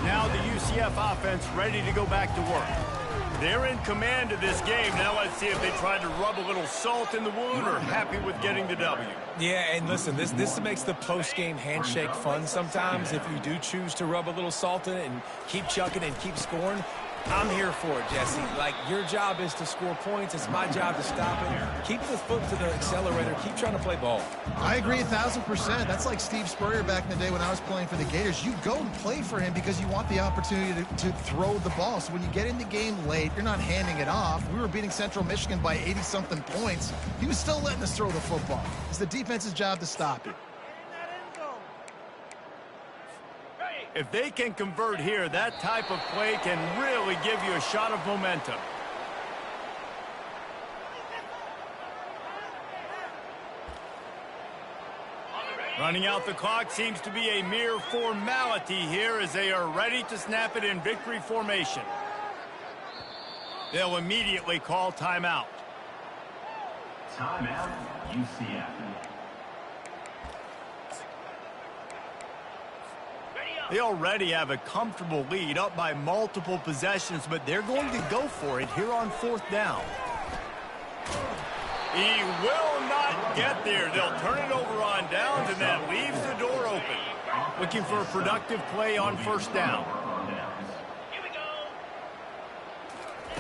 Now the UCF offense ready to go back to work. They're in command of this game. Now let's see if they try to rub a little salt in the wound or happy with getting the W. Yeah, and listen, this makes the post-game handshake fun sometimes. If you do choose to rub a little salt in it and keep chucking and keep scoring, I'm here for it, Jesse. Like, your job is to score points. It's my job to stop it. Keep the foot to the accelerator. Keep trying to play ball. I agree 1,000%. That's like Steve Spurrier back in the day when I was playing for the Gators. You go and play for him because you want the opportunity to throw the ball. So when you get in the game late, you're not handing it off. We were beating Central Michigan by 80-something points. He was still letting us throw the football. It's the defense's job to stop it. If they can convert here, that type of play can really give you a shot of momentum. Running out the clock seems to be a mere formality here as they are ready to snap it in victory formation. They'll immediately call timeout. Timeout, UCF. They already have a comfortable lead, up by multiple possessions, but they're going to go for it here on 4th down. He will not get there. They'll turn it over on downs, and that leaves the door open. Looking for a productive play on 1st down.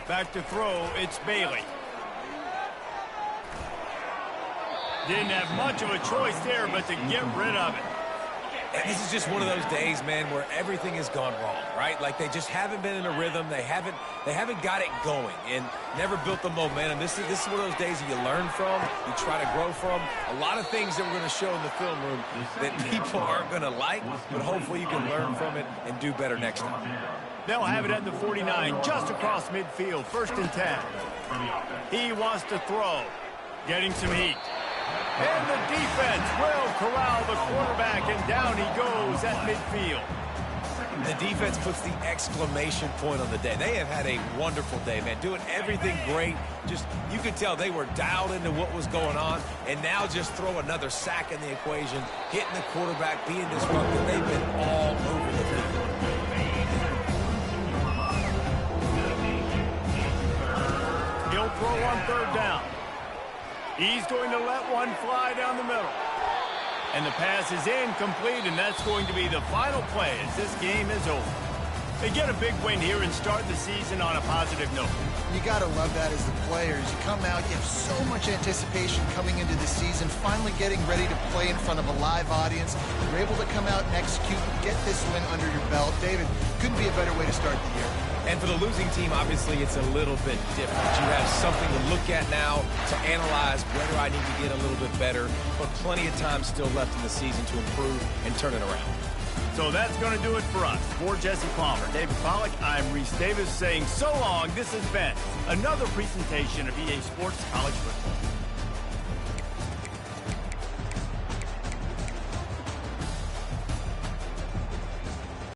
Back to throw, it's Bailey. Didn't have much of a choice there, but to get rid of it. And this is just one of those days, man, where everything has gone wrong, right? Like they just haven't been in a rhythm. They haven't got it going and never built the momentum. This is one of those days that you learn from, you try to grow from. A lot of things that we're going to show in the film room that people aren't going to like, but hopefully you can learn from it and do better next time. They'll have it at the 49, just across midfield, 1st and 10. He wants to throw, getting some heat. And the defense will corral the quarterback, and down he goes at midfield. The defense puts the exclamation point on the day. They have had a wonderful day, man, doing everything great. Just, you could tell they were dialed into what was going on, and now just throw another sack in the equation, hitting the quarterback, being disruptive. They've been all over the field. He'll throw on 3rd down. He's going to let one fly down the middle. And the pass is incomplete, and that's going to be the final play as this game is over. They get a big win here and start the season on a positive note. You got to love that as the players. You come out, you have so much anticipation coming into the season, finally getting ready to play in front of a live audience. You're able to come out and execute, get this win under your belt. David, couldn't be a better way to start the year. And for the losing team, obviously, it's a little bit different. You have something to look at now to analyze whether I need to get a little bit better, but plenty of time still left in the season to improve and turn it around. So that's going to do it for us. For Jesse Palmer, David Pollack, I'm Reese Davis saying so long. This has been another presentation of EA Sports College Football.